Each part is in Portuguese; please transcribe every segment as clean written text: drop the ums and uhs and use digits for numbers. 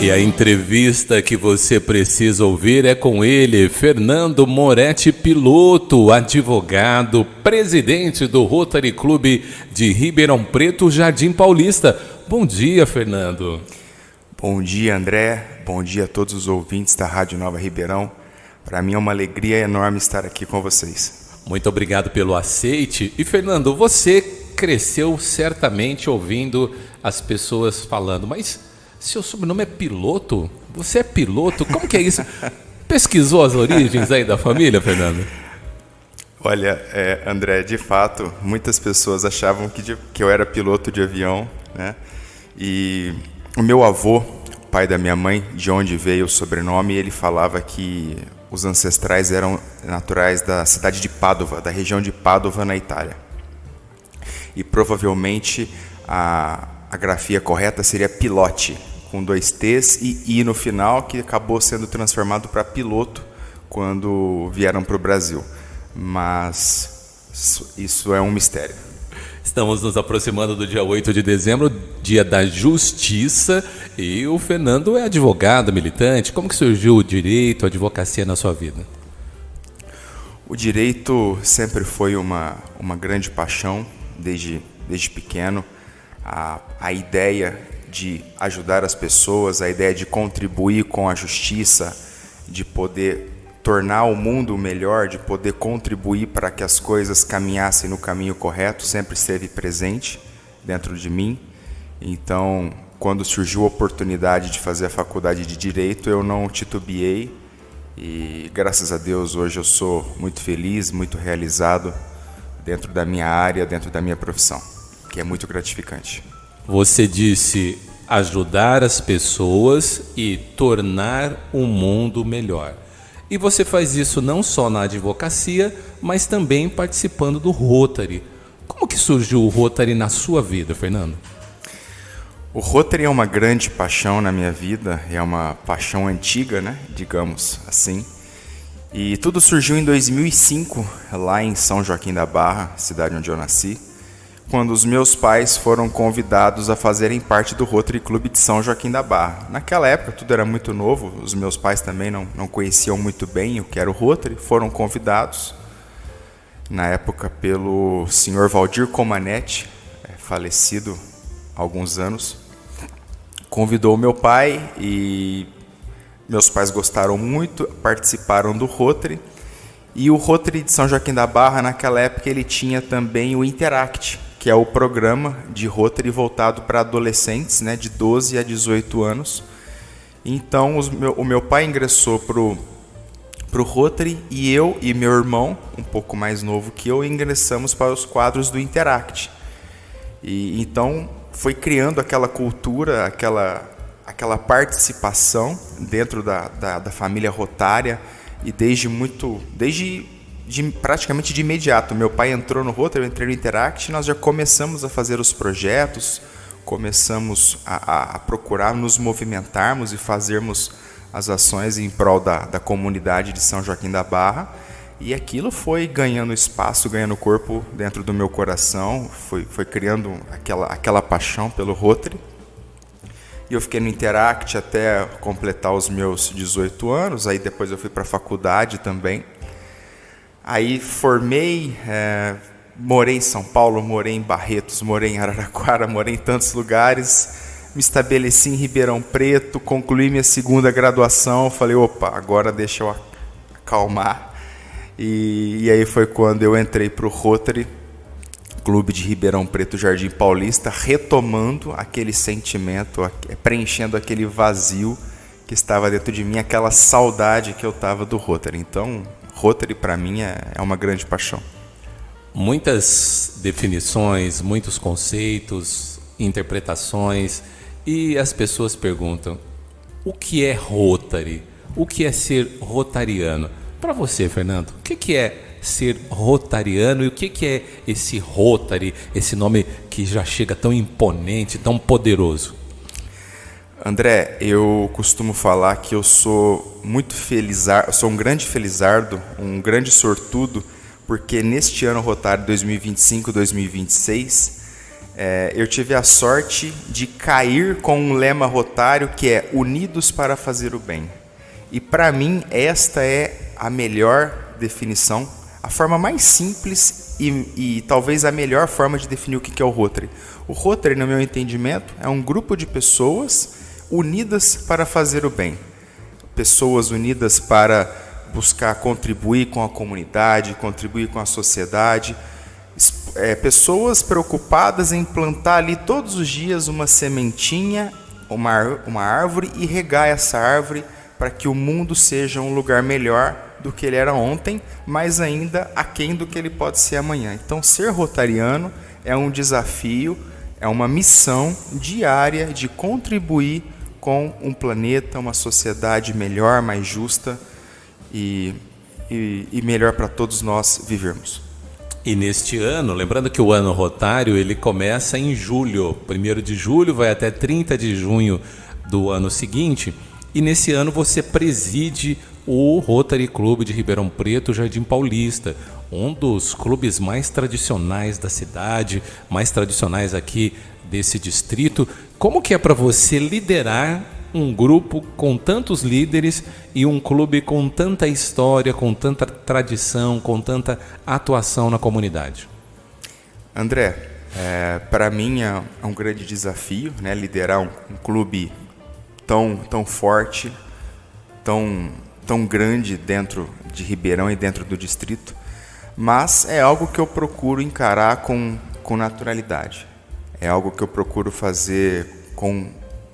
E a entrevista que você precisa ouvir é com ele, Fernando Moretti Piloto, advogado, presidente do Rotary Clube de Ribeirão Preto, Jardim Paulista. Bom dia, Fernando. Bom dia, André. Bom dia a todos os ouvintes da Rádio Nova Ribeirão. Para mim é uma alegria enorme estar aqui com vocês. Muito obrigado pelo aceite. E, Fernando, você cresceu certamente ouvindo as pessoas falando, mas seu sobrenome é Piloto? Você é piloto? Como que é isso? Pesquisou as origens aí da família, Fernando? Olha, André, de fato, muitas pessoas achavam que eu era piloto de avião, né? E o meu avô, pai da minha mãe, de onde veio o sobrenome, ele falava que os ancestrais eram naturais da cidade de Pádua, da região de Pádua, na Itália. E provavelmente a grafia correta seria Pilote, com 2 T's e I no final, que acabou sendo transformado para piloto quando vieram para o Brasil. Mas isso é um mistério. Estamos nos aproximando do dia 8 de dezembro, dia da Justiça, e o Fernando é advogado, militante. Como que surgiu o direito, a advocacia na sua vida? O direito sempre foi uma grande paixão, desde pequeno. A ideia de ajudar as pessoas, a ideia de contribuir com a justiça, de poder tornar o mundo melhor, de poder contribuir para que as coisas caminhassem no caminho correto, sempre esteve presente dentro de mim. Então, quando surgiu a oportunidade de fazer a faculdade de Direito, eu não titubeei e, graças a Deus, hoje eu sou muito feliz, muito realizado dentro da minha área, dentro da minha profissão, que é muito gratificante. Você disse ajudar as pessoas e tornar o mundo melhor. E você faz isso não só na advocacia, mas também participando do Rotary. Como que surgiu o Rotary na sua vida, Fernando? O Rotary é uma grande paixão na minha vida, é uma paixão antiga, né? Digamos assim. E tudo surgiu em 2005, lá em São Joaquim da Barra, cidade onde eu nasci, quando os meus pais foram convidados a fazerem parte do Rotary Clube de São Joaquim da Barra. Naquela época tudo era muito novo, os meus pais também não conheciam muito bem o que era o Rotary, foram convidados, na época pelo senhor Valdir Comanetti, falecido há alguns anos, convidou meu pai e meus pais gostaram muito, participaram do Rotary. E o Rotary de São Joaquim da Barra, naquela época, ele tinha também o Interact, que é o programa de Rotary voltado para adolescentes, né, de 12 a 18 anos. Então, o meu pai ingressou pro Rotary e eu e meu irmão, um pouco mais novo que eu, ingressamos para os quadros do Interact. E então foi criando aquela cultura, aquela participação dentro da família rotária, e praticamente de imediato. Meu pai entrou no Rotary, eu entrei no Interact, e nós já começamos a fazer os projetos, começamos a procurar nos movimentarmos e fazermos as ações em prol da comunidade de São Joaquim da Barra, e aquilo foi ganhando espaço, ganhando corpo dentro do meu coração, foi criando aquela paixão pelo Rotary. E eu fiquei no Interact até completar os meus 18 anos, aí depois eu fui para a faculdade também. Aí formei, morei em São Paulo, morei em Barretos, morei em Araraquara, morei em tantos lugares, me estabeleci em Ribeirão Preto, concluí minha segunda graduação, falei, opa, agora deixa eu acalmar. E aí foi quando eu entrei para o Rotary Clube de Ribeirão Preto, Jardim Paulista, retomando aquele sentimento, preenchendo aquele vazio que estava dentro de mim, aquela saudade que eu estava do Rotary. Então, Rotary para mim é uma grande paixão. Muitas definições, muitos conceitos, interpretações, e as pessoas perguntam, o que é Rotary? O que é ser rotariano? Para você, Fernando, o que é ser rotariano e o que é esse Rotary, esse nome que já chega tão imponente, tão poderoso? André, eu costumo falar que eu sou muito felizardo, sou um grande felizardo, um grande sortudo, porque neste ano rotário 2025-2026 Eu tive a sorte de cair com um lema rotário que é Unidos para fazer o bem. E para mim esta é a melhor definição, a forma mais simples e talvez a melhor forma de definir o que é o Rotary. O Rotary, no meu entendimento, é um grupo de pessoas unidas para fazer o bem. Pessoas unidas para buscar contribuir com a comunidade, contribuir com a sociedade. Pessoas preocupadas em plantar ali todos os dias uma sementinha, uma árvore e regar essa árvore para que o mundo seja um lugar melhor do que ele era ontem, mas ainda aquém do que ele pode ser amanhã. Então, ser rotariano é um desafio, é uma missão diária de contribuir com um planeta, uma sociedade melhor, mais justa e melhor para todos nós vivermos. E neste ano, lembrando que o ano rotário ele começa em julho, 1º de julho vai até 30 de junho do ano seguinte, e nesse ano você preside o Rotary Clube de Ribeirão Preto, Jardim Paulista, um dos clubes mais tradicionais da cidade, mais tradicionais aqui desse distrito. Como que é para você liderar um grupo com tantos líderes e um clube com tanta história, com tanta tradição, com tanta atuação na comunidade? André, para mim é um grande desafio, né, liderar um clube tão forte, tão grande dentro de Ribeirão e dentro do distrito, mas é algo que eu procuro encarar com naturalidade. É algo que eu procuro fazer com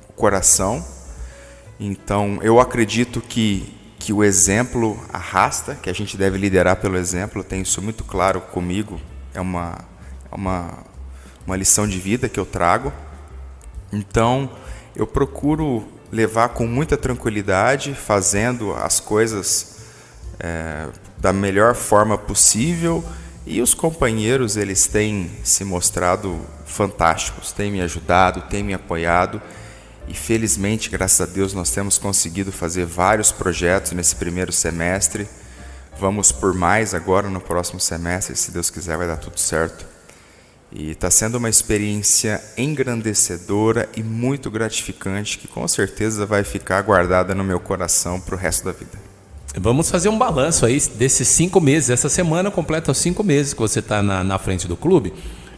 o coração. Então, eu acredito que o exemplo arrasta, que a gente deve liderar pelo exemplo. Eu tenho isso muito claro comigo. É uma lição de vida que eu trago. Então, eu procuro levar com muita tranquilidade, fazendo as coisas da melhor forma possível. E os companheiros, eles têm se mostrado fantásticos, têm me ajudado, têm me apoiado. E felizmente, graças a Deus, nós temos conseguido fazer vários projetos nesse primeiro semestre. Vamos por mais agora no próximo semestre, se Deus quiser vai dar tudo certo. E está sendo uma experiência engrandecedora e muito gratificante, que com certeza vai ficar guardada no meu coração para o resto da vida. Vamos fazer um balanço aí desses 5 meses. Essa semana completa os 5 meses que você está na frente do clube.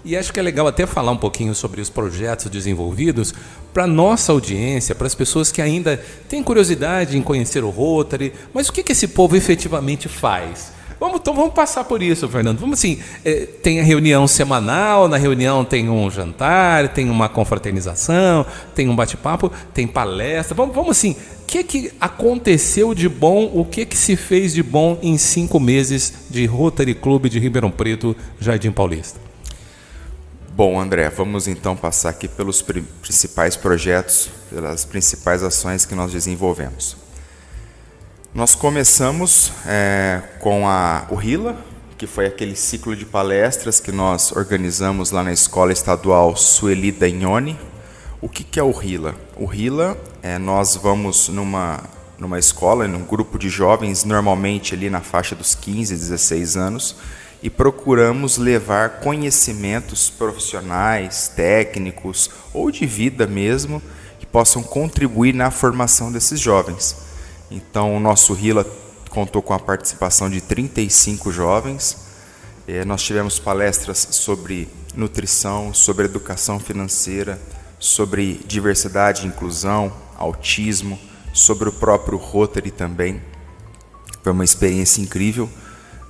E acho que é legal até falar um pouquinho sobre os projetos desenvolvidos para a nossa audiência, para as pessoas que ainda têm curiosidade em conhecer o Rotary. Mas o que esse povo efetivamente faz? Então vamos passar por isso, Fernando. Vamos assim, tem a reunião semanal, na reunião tem um jantar, tem uma confraternização, tem um bate-papo, tem palestra. Vamos assim, o que aconteceu de bom, o que se fez de bom em 5 meses de Rotary Clube de Ribeirão Preto, Jardim Paulista? Bom, André, vamos então passar aqui pelos principais projetos, pelas principais ações que nós desenvolvemos. Nós começamos com o RILA, que foi aquele ciclo de palestras que nós organizamos lá na Escola Estadual Sueli Dagnoni. O que é o RILA? O RILA nós vamos numa escola, num grupo de jovens, normalmente ali na faixa dos 15, 16 anos, e procuramos levar conhecimentos profissionais, técnicos ou de vida mesmo, que possam contribuir na formação desses jovens. Então, o nosso RILA contou com a participação de 35 jovens. Nós tivemos palestras sobre nutrição, sobre educação financeira, sobre diversidade e inclusão, autismo, sobre o próprio Rotary também. Foi uma experiência incrível,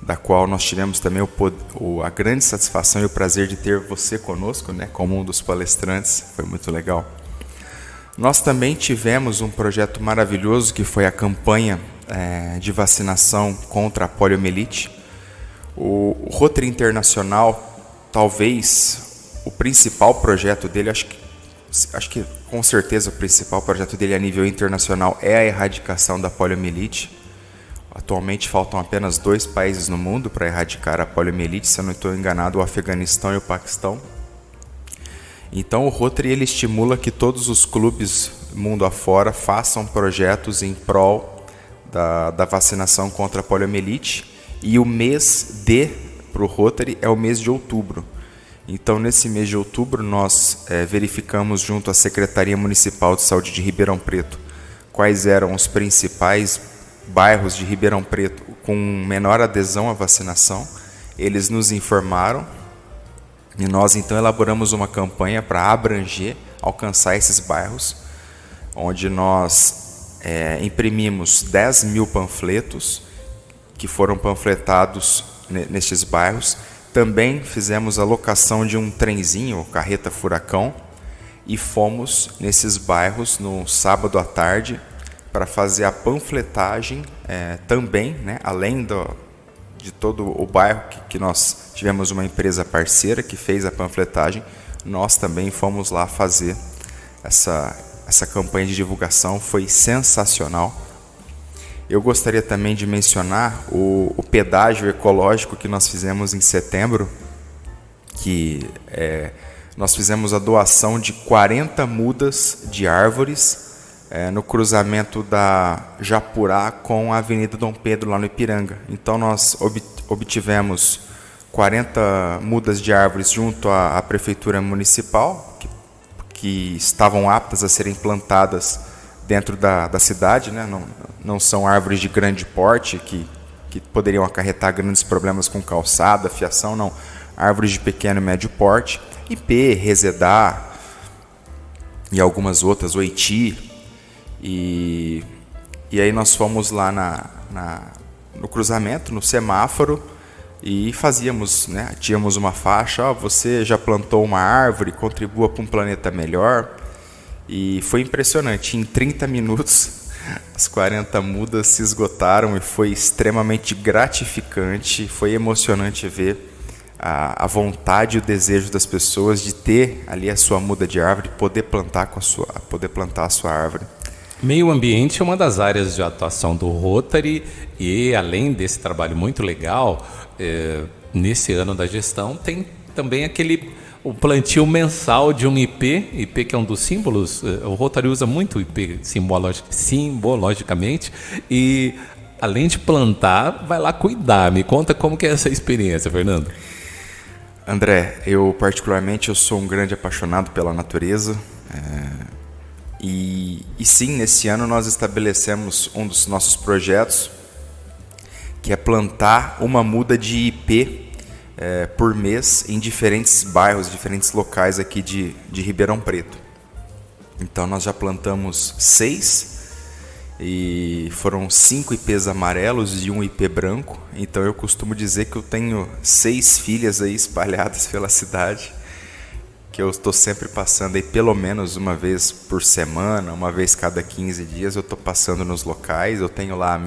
da qual nós tivemos também a grande satisfação e o prazer de ter você conosco, né, como um dos palestrantes. Foi muito legal. Nós também tivemos um projeto maravilhoso que foi a campanha de vacinação contra a poliomielite. O Rotary Internacional, talvez o principal projeto dele, acho que com certeza o principal projeto dele a nível internacional é a erradicação da poliomielite. Atualmente faltam apenas 2 países no mundo para erradicar a poliomielite, se eu não estou enganado, o Afeganistão e o Paquistão. Então o Rotary ele estimula que todos os clubes mundo afora façam projetos em prol da vacinação contra a poliomielite, e o mês para o Rotary é o mês de outubro. Então, nesse mês de outubro, nós verificamos junto à Secretaria Municipal de Saúde de Ribeirão Preto quais eram os principais bairros de Ribeirão Preto com menor adesão à vacinação. Eles nos informaram e nós então elaboramos uma campanha para abranger, alcançar esses bairros, onde nós imprimimos 10 mil panfletos que foram panfletados nestes bairros. Também fizemos a locação de um trenzinho, carreta furacão, e fomos nesses bairros no sábado à tarde para fazer a panfletagem também, né, além de todo o bairro que nós tivemos uma empresa parceira que fez a panfletagem, nós também fomos lá fazer essa campanha de divulgação. Foi sensacional. Eu gostaria também de mencionar o pedágio ecológico que nós fizemos em setembro, que nós fizemos a doação de 40 mudas de árvores no cruzamento da Japurá com a Avenida Dom Pedro, lá no Ipiranga. Então nós obtivemos 40 mudas de árvores junto à Prefeitura Municipal, que estavam aptas a serem plantadas dentro da cidade, né? Não são árvores de grande porte que poderiam acarretar grandes problemas com calçada, fiação, não. Árvores de pequeno e médio porte, ipê, resedá e algumas outras, oiti. E aí nós fomos lá no cruzamento, no semáforo, e fazíamos, né? Tínhamos uma faixa, você já plantou uma árvore, contribua para um planeta melhor. E foi impressionante, em 30 minutos as 40 mudas se esgotaram e foi extremamente gratificante, foi emocionante ver a vontade e o desejo das pessoas de ter ali a sua muda de árvore, poder plantar a sua árvore. Meio ambiente é uma das áreas de atuação do Rotary e, além desse trabalho muito legal, nesse ano da gestão tem também o plantio mensal de um IP que é um dos símbolos. O Rotary usa muito o IP simbologicamente e, além de plantar, vai lá cuidar. Me conta como que é essa experiência, Fernando. André, eu sou um grande apaixonado pela natureza. E sim, nesse ano nós estabelecemos um dos nossos projetos, que é plantar uma muda de IP por mês em diferentes bairros, diferentes locais aqui de Ribeirão Preto. Então nós já plantamos 6 e foram 5 IPs amarelos e um IP branco. Então eu costumo dizer que eu tenho 6 filhas aí espalhadas pela cidade, que eu estou sempre passando aí pelo menos uma vez por semana, uma vez cada 15 dias eu estou passando nos locais. Eu tenho lá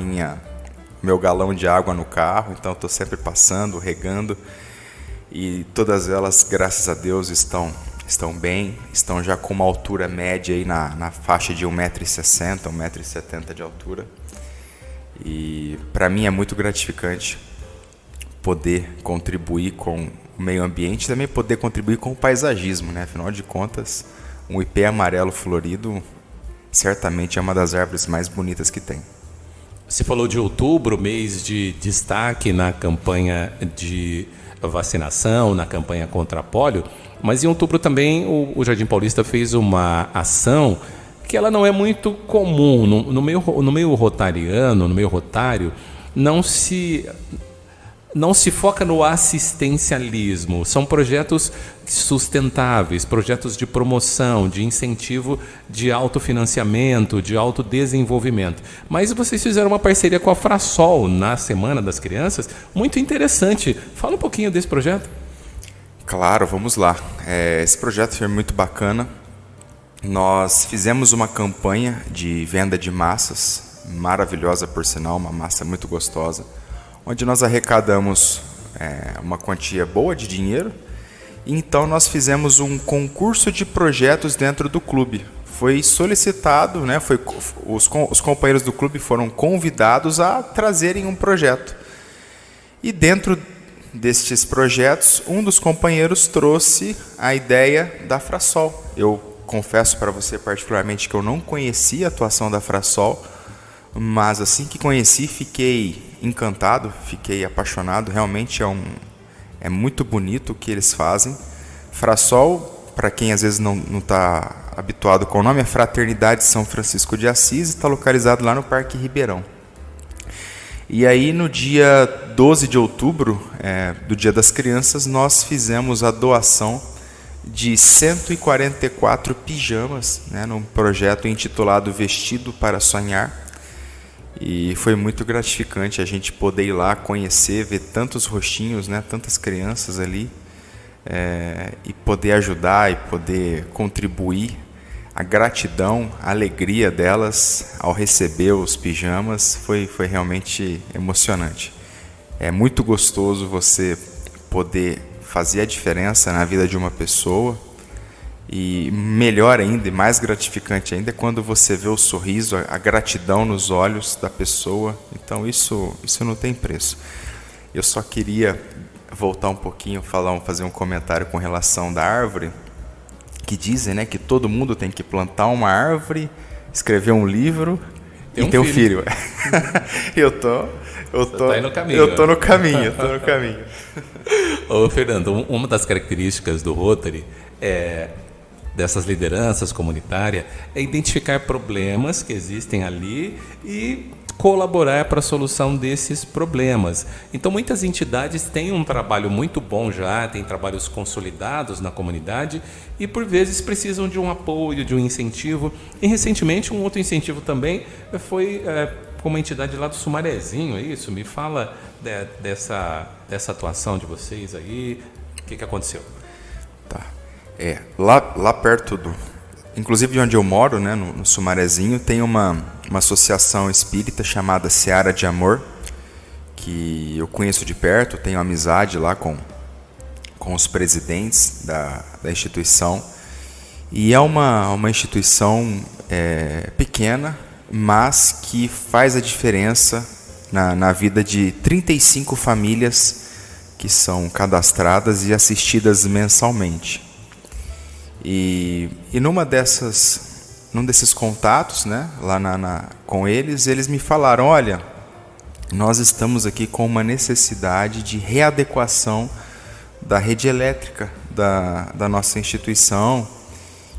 meu galão de água no carro, então estou sempre passando, regando, e todas elas, graças a Deus, estão bem, estão já com uma altura média aí na faixa de 1,60 m, 1,70 m de altura. E para mim é muito gratificante poder contribuir com o meio ambiente e também poder contribuir com o paisagismo, né? Afinal de contas, um ipê amarelo florido certamente é uma das árvores mais bonitas que tem. Você falou de outubro, mês de destaque na campanha de vacinação, na campanha contra a pólio, mas em outubro também o Jardim Paulista fez uma ação que ela não é muito comum. No meio rotariano, no meio rotário, não se foca no assistencialismo. São projetos sustentáveis, projetos de promoção, de incentivo, de autofinanciamento, de autodesenvolvimento. Mas vocês fizeram uma parceria com a Frasol na Semana das Crianças, muito interessante. Fala um pouquinho desse projeto. Claro, vamos lá. Esse projeto foi muito bacana. Nós fizemos uma campanha de venda de massas, maravilhosa por sinal, uma massa muito gostosa, onde nós arrecadamos uma quantia boa de dinheiro. Então nós fizemos um concurso de projetos dentro do clube. Foi solicitado, né, os companheiros do clube foram convidados a trazerem um projeto. E dentro destes projetos, um dos companheiros trouxe a ideia da Frasol. Eu confesso para você particularmente que eu não conhecia a atuação da Frasol, mas assim que conheci, fiquei encantado, fiquei apaixonado. Realmente é muito bonito o que eles fazem. Frasol, para quem às vezes não está habituado com o nome, é Fraternidade São Francisco de Assis, está localizado lá no Parque Ribeirão. E aí no dia 12 de outubro, do Dia das Crianças, nós fizemos a doação de 144 pijamas, né, num projeto intitulado Vestido para Sonhar. E foi muito gratificante a gente poder ir lá conhecer, ver tantos rostinhos, né, tantas crianças ali, e poder ajudar e poder contribuir. A gratidão, a alegria delas ao receber os pijamas foi realmente emocionante. É muito gostoso você poder fazer a diferença na vida de uma pessoa, e melhor ainda e mais gratificante ainda é quando você vê o sorriso, a gratidão nos olhos da pessoa. Então isso não tem preço. Eu só queria voltar um pouquinho, fazer um comentário com relação da árvore, que dizem, né, que todo mundo tem que plantar uma árvore, escrever um livro e ter um filho. Eu tô no caminho. Ô, Fernando, uma das características do Rotary dessas lideranças comunitárias é identificar problemas que existem ali e colaborar para a solução desses problemas. Então, muitas entidades têm um trabalho muito bom já, têm trabalhos consolidados na comunidade e, por vezes, precisam de um apoio, de um incentivo. E, recentemente, um outro incentivo também foi com uma entidade lá do Sumarezinho, é isso? Me fala dessa atuação de vocês aí, o que aconteceu? Tá. Lá perto inclusive de onde eu moro, né, no Sumarezinho, tem uma associação espírita chamada Seara de Amor, que eu conheço de perto, tenho amizade lá com os presidentes da instituição. E é uma instituição pequena, mas que faz a diferença na vida de 35 famílias que são cadastradas e assistidas mensalmente. E num desses contatos, né, lá com eles me falaram: olha, nós estamos aqui com uma necessidade de readequação da rede elétrica da nossa instituição,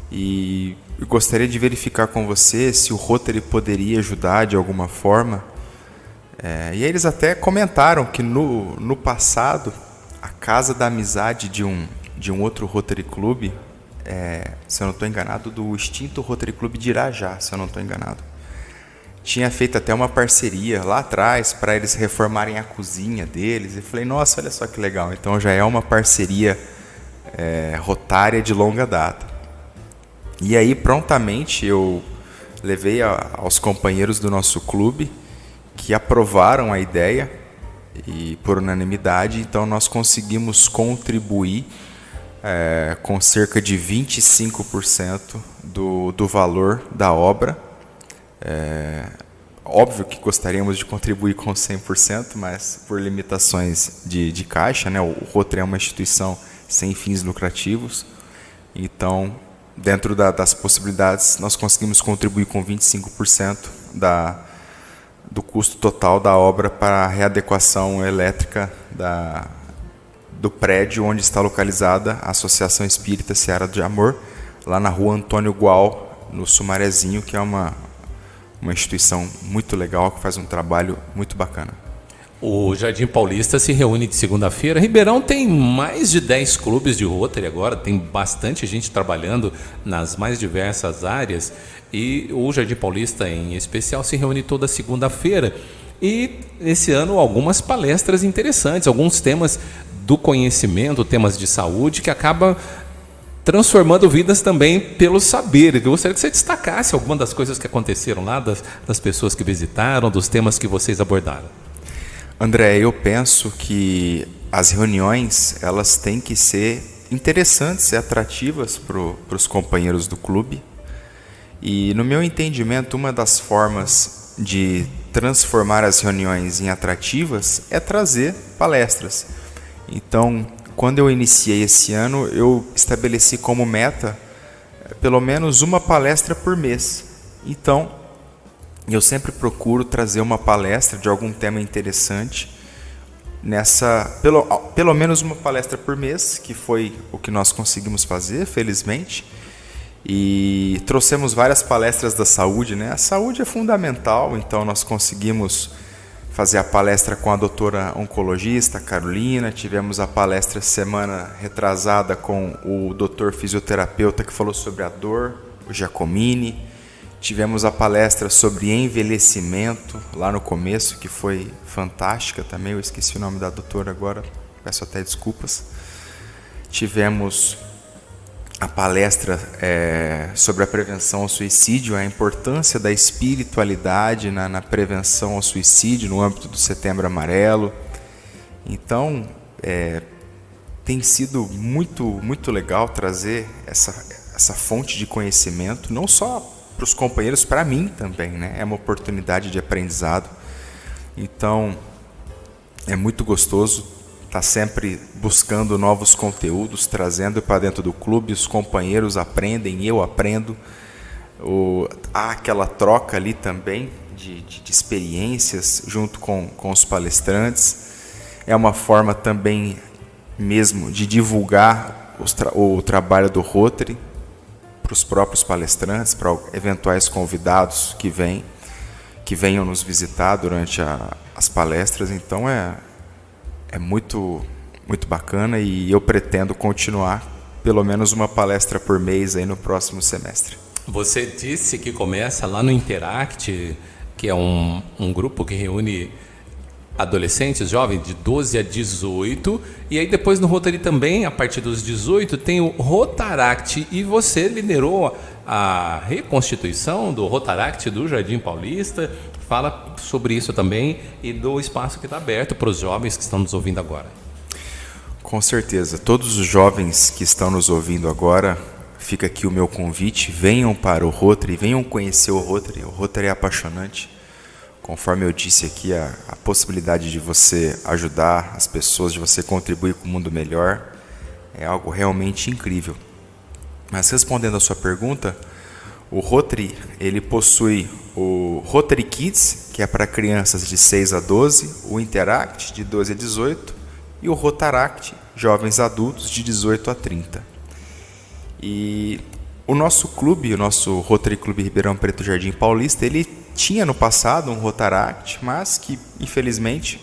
e eu gostaria de verificar com você se o Rotary poderia ajudar de alguma forma. E eles até comentaram que no passado, a Casa da Amizade de um outro Rotary Club, se eu não estou enganado, do extinto Rotary Club de Irajá, se eu não estou enganado, tinha feito até uma parceria lá atrás para eles reformarem a cozinha deles. E falei: nossa, olha só que legal. Então já é uma parceria rotária de longa data. E aí prontamente eu levei aos companheiros do nosso clube, que aprovaram a ideia, e por unanimidade, então nós conseguimos contribuir com cerca de 25% do valor da obra. Óbvio que gostaríamos de contribuir com 100%, mas por limitações de caixa, né? O Rotary é uma instituição sem fins lucrativos, então dentro das possibilidades nós conseguimos contribuir com 25% do custo total da obra para a readequação elétrica do prédio onde está localizada a Associação Espírita Seara de Amor, lá na rua Antônio Gual, no Sumarezinho, que é uma instituição muito legal, que faz um trabalho muito bacana. O Jardim Paulista se reúne de segunda-feira. Ribeirão tem mais de 10 clubes de Rotary agora, tem bastante gente trabalhando nas mais diversas áreas, e o Jardim Paulista, em especial, se reúne toda segunda-feira. E esse ano algumas palestras interessantes, alguns temas do conhecimento, temas de saúde, que acaba transformando vidas também pelo saber. Eu gostaria que você destacasse alguma das coisas que aconteceram lá, das pessoas que visitaram, dos temas que vocês abordaram. André, eu penso que as reuniões elas têm que ser interessantes e atrativas para os companheiros do clube. E, no meu entendimento, uma das formas de transformar as reuniões em atrativas é trazer palestras. Então, quando eu iniciei esse ano, eu estabeleci como meta pelo menos uma palestra por mês. Então, eu sempre procuro trazer uma palestra de algum tema interessante, pelo menos uma palestra por mês, que foi o que nós conseguimos fazer, felizmente. E trouxemos várias palestras da saúde, né? A saúde é fundamental, então nós conseguimos fazer a palestra com a doutora oncologista Carolina, tivemos a palestra semana retrasada com o doutor fisioterapeuta que falou sobre a dor, o Giacomini, tivemos a palestra sobre envelhecimento lá no começo, que foi fantástica também, eu esqueci o nome da doutora agora, peço até desculpas. Tivemos a palestra sobre a prevenção ao suicídio, a importância da espiritualidade na prevenção ao suicídio no âmbito do Setembro Amarelo. Então, tem sido muito, muito legal trazer essa fonte de conhecimento, não só para os companheiros, para mim também, né? É uma oportunidade de aprendizado. Então, é muito gostoso. Está sempre buscando novos conteúdos, trazendo para dentro do clube, os companheiros aprendem, eu aprendo. Há aquela troca ali também de experiências junto com os palestrantes. É uma forma também mesmo de divulgar o trabalho do Rotary para os próprios palestrantes, para eventuais convidados que venham nos visitar durante as palestras. Então é muito, muito bacana e eu pretendo continuar pelo menos uma palestra por mês aí no próximo semestre. Você disse que começa lá no Interact, que é um grupo que reúne adolescentes, jovens de 12 a 18, e aí depois no Rotary também, a partir dos 18, tem o Rotaract, e você liderou a reconstituição do Rotaract do Jardim Paulista. Fala sobre isso também e do espaço que está aberto para os jovens que estão nos ouvindo agora. Com certeza. Todos os jovens que estão nos ouvindo agora, fica aqui o meu convite. Venham para o Rotary, venham conhecer o Rotary. O Rotary é apaixonante. Conforme eu disse aqui, a possibilidade de você ajudar as pessoas, de você contribuir com o mundo melhor, é algo realmente incrível. Mas respondendo a sua pergunta, o Rotary, ele possui o Rotary Kids, que é para crianças de 6 a 12, o Interact, de 12 a 18, e o Rotaract, jovens adultos, de 18 a 30. E o nosso clube, o nosso Rotary Clube Ribeirão Preto Jardim Paulista, ele tinha no passado um Rotaract, mas que, infelizmente,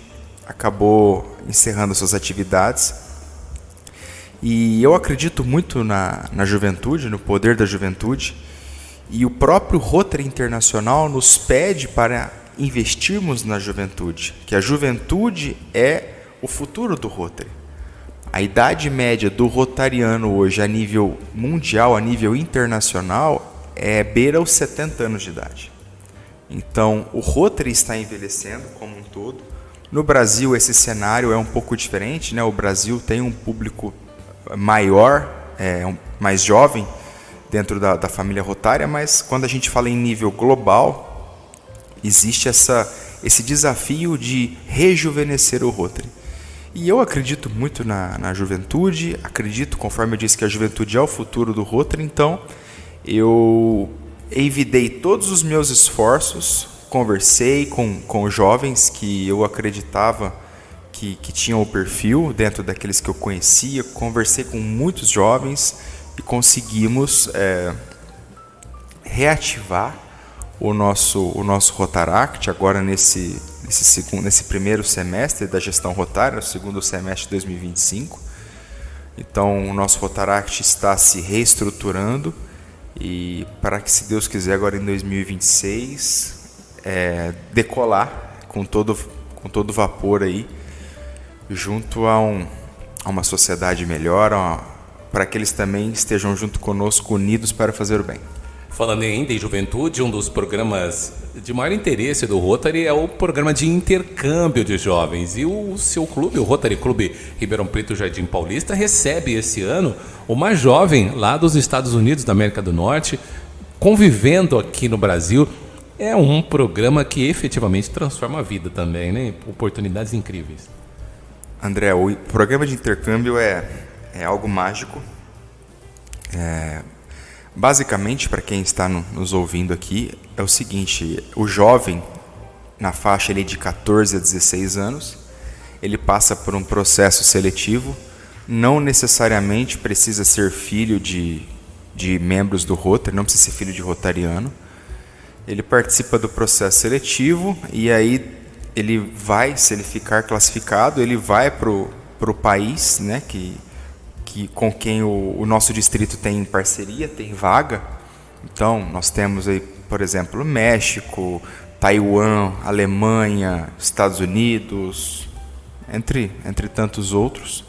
acabou encerrando suas atividades. E eu acredito muito na juventude, no poder da juventude, e o próprio Rotary Internacional nos pede para investirmos na juventude, que a juventude é o futuro do Rotary. A idade média do rotariano hoje, a nível mundial, a nível internacional, beira os 70 anos de idade. Então, o Rotary está envelhecendo como um todo. No Brasil, esse cenário é um pouco diferente, né? O Brasil tem um público maior, mais jovem, dentro da família rotária, mas quando a gente fala em nível global, existe esse desafio de rejuvenescer o Rotary. E eu acredito muito na juventude, acredito, conforme eu disse, que a juventude é o futuro do Rotary, então eu envidei todos os meus esforços, conversei com jovens que eu acreditava que tinham o perfil dentro daqueles que eu conhecia, conversei com muitos jovens e conseguimos reativar o nosso Rotaract agora nesse primeiro semestre da gestão rotária, no segundo semestre de 2025. Então, o nosso Rotaract está se reestruturando e para que, se Deus quiser, agora em 2026, decolar com todo vapor aí, junto a uma sociedade melhor, para que eles também estejam junto conosco, unidos para fazer o bem. Falando ainda em juventude, um dos programas de maior interesse do Rotary é o programa de intercâmbio de jovens. E o seu clube, o Rotary Clube Ribeirão Preto Jardim Paulista, recebe esse ano uma jovem lá dos Estados Unidos, da América do Norte, convivendo aqui no Brasil. É um programa que efetivamente transforma a vida também, né? Oportunidades incríveis. André, o programa de intercâmbio é algo mágico. Basicamente, para quem está nos ouvindo aqui, é o seguinte: o jovem, na faixa ali de 14 a 16 anos, ele passa por um processo seletivo, não necessariamente precisa ser filho de membros do Rotary, não precisa ser filho de rotariano. Ele participa do processo seletivo e aí ele vai, se ele ficar classificado, ele vai para o país, né, com quem o nosso distrito tem parceria, tem vaga. Então, nós temos aí, por exemplo, México, Taiwan, Alemanha, Estados Unidos, entre tantos outros.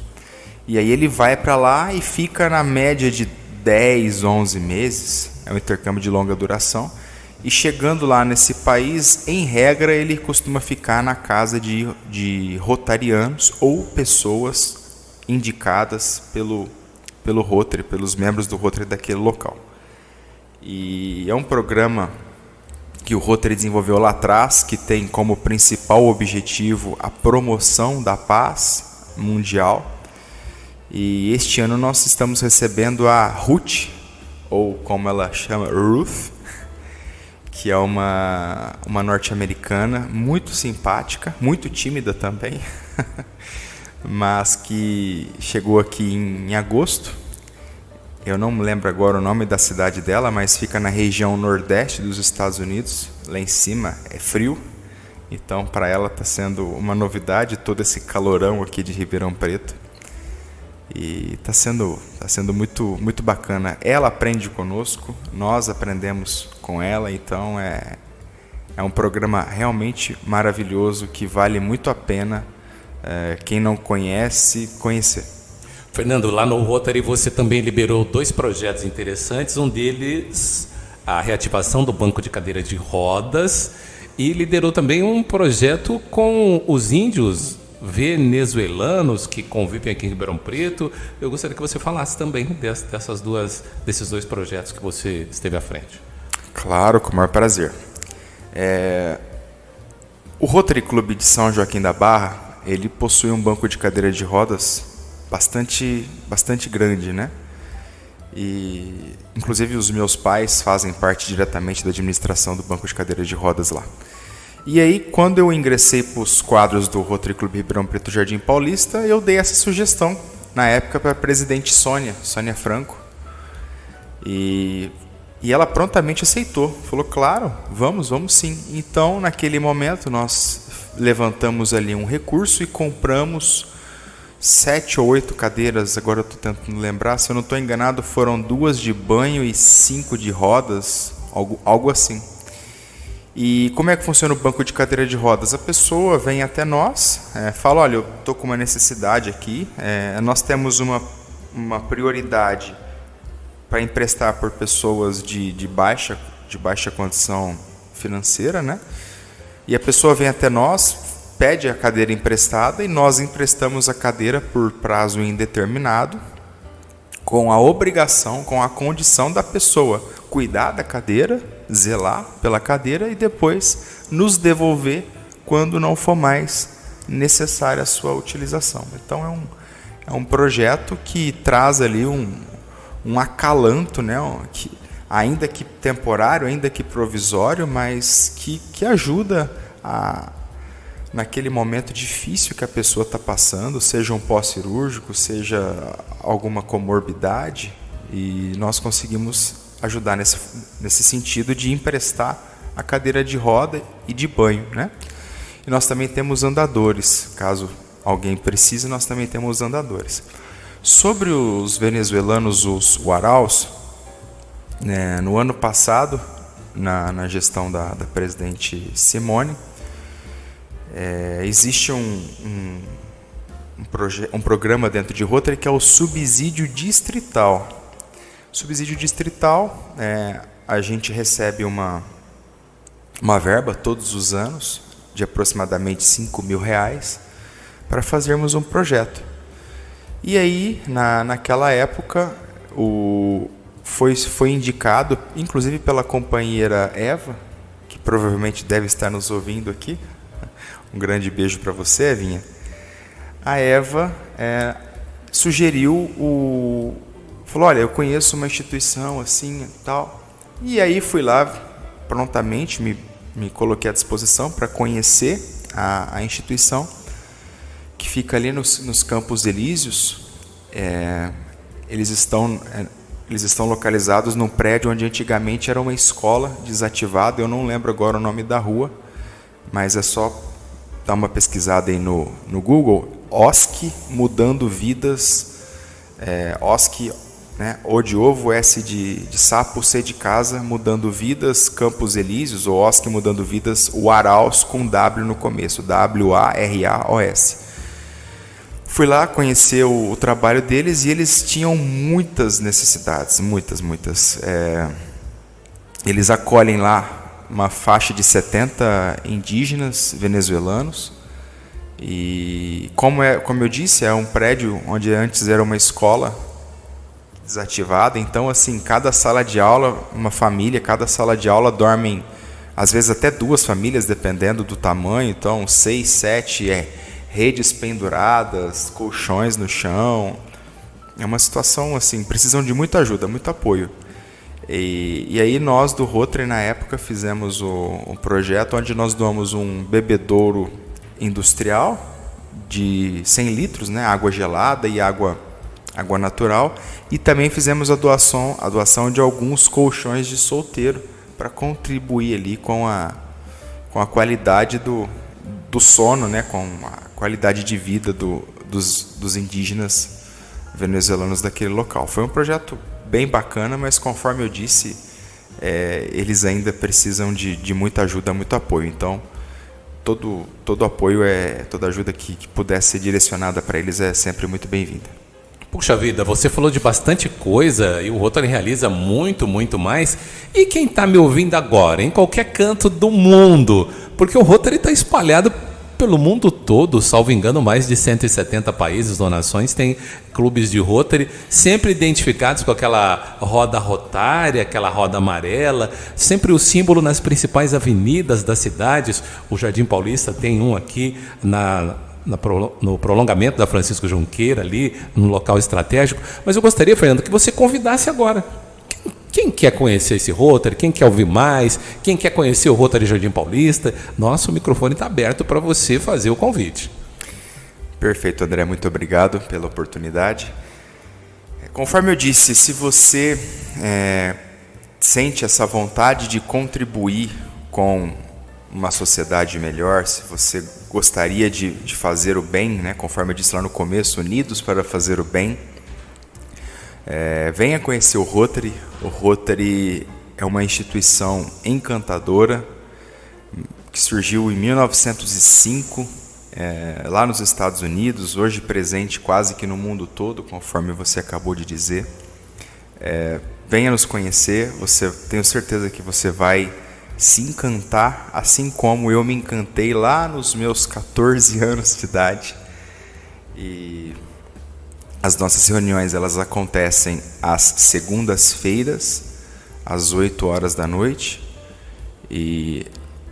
E aí ele vai para lá e fica na média de 10, 11 meses, é um intercâmbio de longa duração. E chegando lá nesse país, em regra, ele costuma ficar na casa de rotarianos ou pessoas indicadas pelo Rotary, pelos membros do Rotary daquele local. E é um programa que o Rotary desenvolveu lá atrás, que tem como principal objetivo a promoção da paz mundial. E este ano nós estamos recebendo a Ruth, ou como ela chama, Ruth, que é uma norte-americana muito simpática, muito tímida também, mas que chegou aqui em agosto. Eu não me lembro agora o nome da cidade dela, mas fica na região nordeste dos Estados Unidos. Lá em cima é frio, então para ela está sendo uma novidade todo esse calorão aqui de Ribeirão Preto. E está sendo muito, muito bacana. Ela aprende conosco, nós aprendemos com ela, então é um programa realmente maravilhoso que vale muito a pena quem não conhece, conhecer. Fernando, lá no Rotary você também liberou 2 projetos interessantes, um deles a reativação do banco de cadeira de rodas e liderou também um projeto com os índios venezuelanos que convivem aqui em Ribeirão Preto. Eu gostaria que você falasse também desses 2 projetos que você esteve à frente. Claro, com o maior prazer. O Rotary Clube de São Joaquim da Barra, ele possui um banco de cadeira de rodas bastante grande, né? E inclusive os meus pais fazem parte diretamente da administração do banco de cadeira de rodas lá. E aí, quando eu ingressei para os quadros do Rotary Clube Ribeirão Preto Jardim Paulista, eu dei essa sugestão, na época, para a presidente Sônia Franco. E ela prontamente aceitou. Falou, claro, vamos sim. Então, naquele momento, nós levantamos ali um recurso e compramos 7 ou 8 cadeiras. Agora eu estou tentando lembrar, se eu não estou enganado, foram 2 de banho e 5 de rodas, algo assim. E como é que funciona o banco de cadeira de rodas? A pessoa vem até nós, fala, olha, eu estou com uma necessidade aqui, nós temos uma prioridade para emprestar por pessoas de baixa condição financeira, né? E a pessoa vem até nós, pede a cadeira emprestada e nós emprestamos a cadeira por prazo indeterminado, com a obrigação, com a condição da pessoa cuidar da cadeira, zelar pela cadeira e depois nos devolver quando não for mais necessária a sua utilização. Então é um projeto que traz ali um acalanto, né? Ainda que temporário, ainda que provisório, mas que ajuda naquele momento difícil que a pessoa está passando, seja um pós-cirúrgico, seja alguma comorbidade, e nós conseguimos ajudar nesse sentido de emprestar a cadeira de roda e de banho, né? E nós também temos andadores, caso alguém precise, nós também temos andadores. Sobre os venezuelanos, os Huaraus, né, no ano passado, na gestão da presidente Simone, existe um programa dentro de Rotary que é o subsídio distrital. Subsídio distrital, a gente recebe uma verba todos os anos de aproximadamente R$5.000 para fazermos um projeto. E aí, naquela época, foi indicado, inclusive pela companheira Eva, que provavelmente deve estar nos ouvindo aqui. Um grande beijo para você, Evinha. A Eva sugeriu falou, olha, eu conheço uma instituição assim e tal. E aí fui lá prontamente, me coloquei à disposição para conhecer a instituição, que fica ali nos Campos Elíseos. Eles estão localizados num prédio onde antigamente era uma escola desativada. Eu não lembro agora o nome da rua, mas é só dar uma pesquisada aí no Google. OSC Mudando Vidas, OSC, né? O de ovo, S de sapo, C de casa, Mudando Vidas, Campos Elíseos, ou OSC Mudando Vidas, Waraos com W no começo, WARAOS. Fui lá conhecer o trabalho deles e eles tinham muitas necessidades, muitas. Eles acolhem lá uma faixa de 70 indígenas venezuelanos e, como eu disse, é um prédio onde antes era uma escola desativada. Então, assim, cada sala de aula, uma família, cada sala de aula dormem, às vezes até 2 famílias, dependendo do tamanho. Então, 6, 7 redes penduradas, colchões no chão. É uma situação assim, precisam de muita ajuda, muito apoio. E aí nós do Rotary, na época, fizemos um projeto onde nós doamos um bebedouro industrial de 100 litros, né, água gelada e água natural, e também fizemos a doação de alguns colchões de solteiro para contribuir ali com a qualidade do sono, né, com a qualidade de vida dos indígenas venezuelanos daquele local. Foi um projeto bem bacana, mas, conforme eu disse, eles ainda precisam de muita ajuda, muito apoio. Então, todo apoio, toda ajuda que puder ser direcionada para eles é sempre muito bem-vinda. Puxa vida, você falou de bastante coisa e o Rotary realiza muito, muito mais. E quem está me ouvindo agora, em qualquer canto do mundo, porque o Rotary está espalhado pelo mundo todo, salvo engano, mais de 170 países ou nações tem clubes de Rotary, sempre identificados com aquela roda rotária, aquela roda amarela, sempre o símbolo nas principais avenidas das cidades. O Jardim Paulista tem um aqui no prolongamento da Francisco Junqueira, ali, num local estratégico. Mas eu gostaria, Fernando, que você convidasse agora. Quem quer conhecer esse Rotary, quem quer ouvir mais, quem quer conhecer o Rotary Jardim Paulista, nosso microfone está aberto para você fazer o convite. Perfeito, André, muito obrigado pela oportunidade. Conforme eu disse, se você sente essa vontade de contribuir com uma sociedade melhor, se você gostaria de fazer o bem, né, conforme eu disse lá no começo, unidos para fazer o bem, venha conhecer o Rotary. O Rotary é uma instituição encantadora que surgiu em 1905, lá nos Estados Unidos, hoje presente quase que no mundo todo, conforme você acabou de dizer. Venha nos conhecer, tenho certeza que você vai se encantar, assim como eu me encantei lá nos meus 14 anos de idade. E as nossas reuniões, elas acontecem às segundas-feiras, às 8 horas da noite, e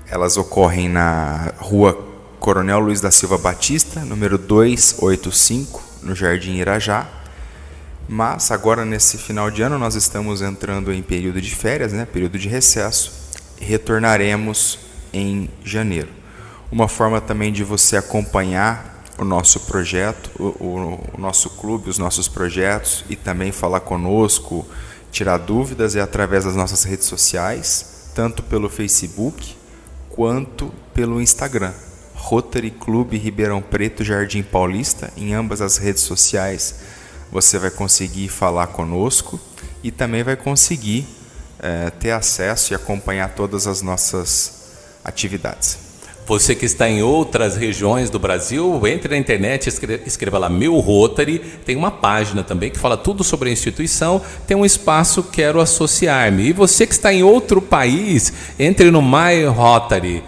elas ocorrem na Rua Coronel Luiz da Silva Batista, número 285, no Jardim Irajá. Mas agora, nesse final de ano, nós estamos entrando em período de férias, né, período de recesso, e retornaremos em janeiro. Uma forma também de você acompanhar o nosso projeto, o nosso clube, os nossos projetos, e também falar conosco, tirar dúvidas, é através das nossas redes sociais, tanto pelo Facebook quanto pelo Instagram. Rotary Clube Ribeirão Preto Jardim Paulista, em ambas as redes sociais você vai conseguir falar conosco e também vai conseguir ter acesso e acompanhar todas as nossas atividades. Você que está em outras regiões do Brasil, entre na internet, escreva lá Meu Rotary, tem uma página também que fala tudo sobre a instituição, tem um espaço Quero Associar-me. E você que está em outro país, entre no My Rotary,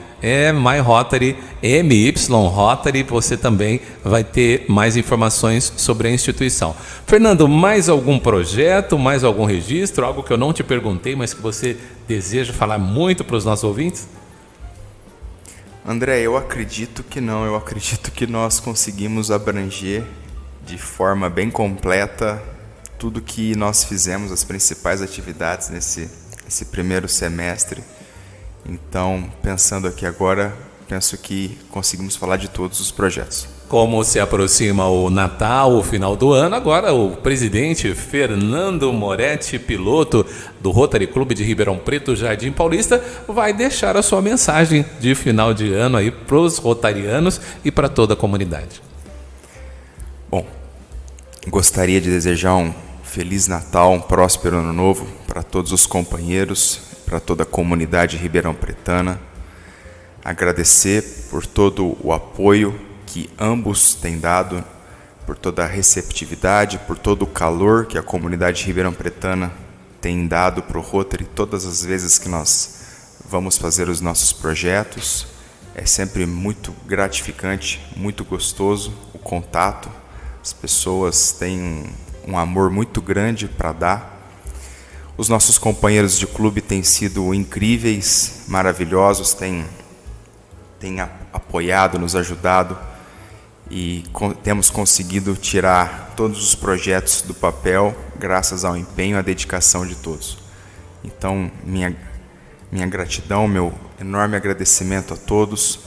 My Rotary, MY Rotary, você também vai ter mais informações sobre a instituição. Fernando, mais algum projeto, mais algum registro, algo que eu não te perguntei, mas que você deseja falar muito para os nossos ouvintes? André, eu acredito que não. Eu acredito que nós conseguimos abranger de forma bem completa tudo que nós fizemos, as principais atividades nesse primeiro semestre. Então, pensando aqui agora, penso que conseguimos falar de todos os projetos. Como se aproxima o Natal, o final do ano, agora o presidente Fernando Moretti, piloto do Rotary Clube de Ribeirão Preto, Jardim Paulista, vai deixar a sua mensagem de final de ano aí para os rotarianos e para toda a comunidade. Bom, gostaria de desejar um Feliz Natal, um próspero Ano Novo para todos os companheiros, para toda a comunidade ribeirão pretana. Agradecer por todo o apoio que ambos têm dado, por toda a receptividade, por todo o calor que a comunidade ribeirão pretana tem dado para o Rotary todas as vezes que nós vamos fazer os nossos projetos. É sempre muito gratificante, muito gostoso o contato. As pessoas têm um amor muito grande para dar. Os nossos companheiros de clube têm sido incríveis, maravilhosos, têm apoiado, nos ajudado e temos conseguido tirar todos os projetos do papel graças ao empenho e à dedicação de todos. Então, minha gratidão, meu enorme agradecimento a todos,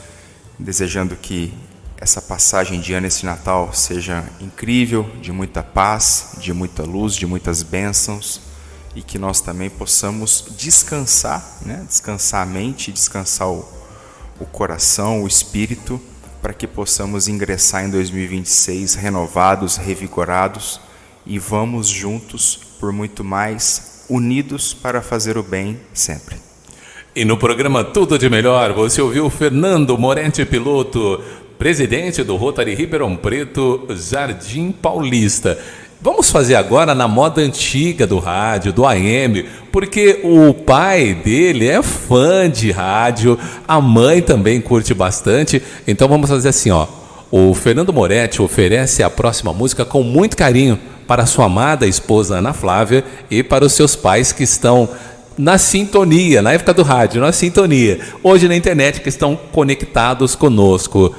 desejando que essa passagem de ano, esse Natal, seja incrível, de muita paz, de muita luz, de muitas bênçãos, e que nós também possamos descansar, né? Descansar a mente, descansar o coração, o espírito, para que possamos ingressar em 2026 renovados, revigorados, e vamos juntos por muito mais, unidos para fazer o bem sempre. E no programa Tudo de Melhor, você ouviu Fernando Moretti, piloto, presidente do Rotary Ribeirão Preto, Jardim Paulista. Vamos fazer agora na moda antiga do rádio, do AM, porque o pai dele é fã de rádio, a mãe também curte bastante, então vamos fazer assim, ó. O Fernando Moretti oferece a próxima música com muito carinho para sua amada esposa Ana Flávia e para os seus pais que estão na sintonia, na época do rádio, na sintonia, hoje na internet, que estão conectados conosco.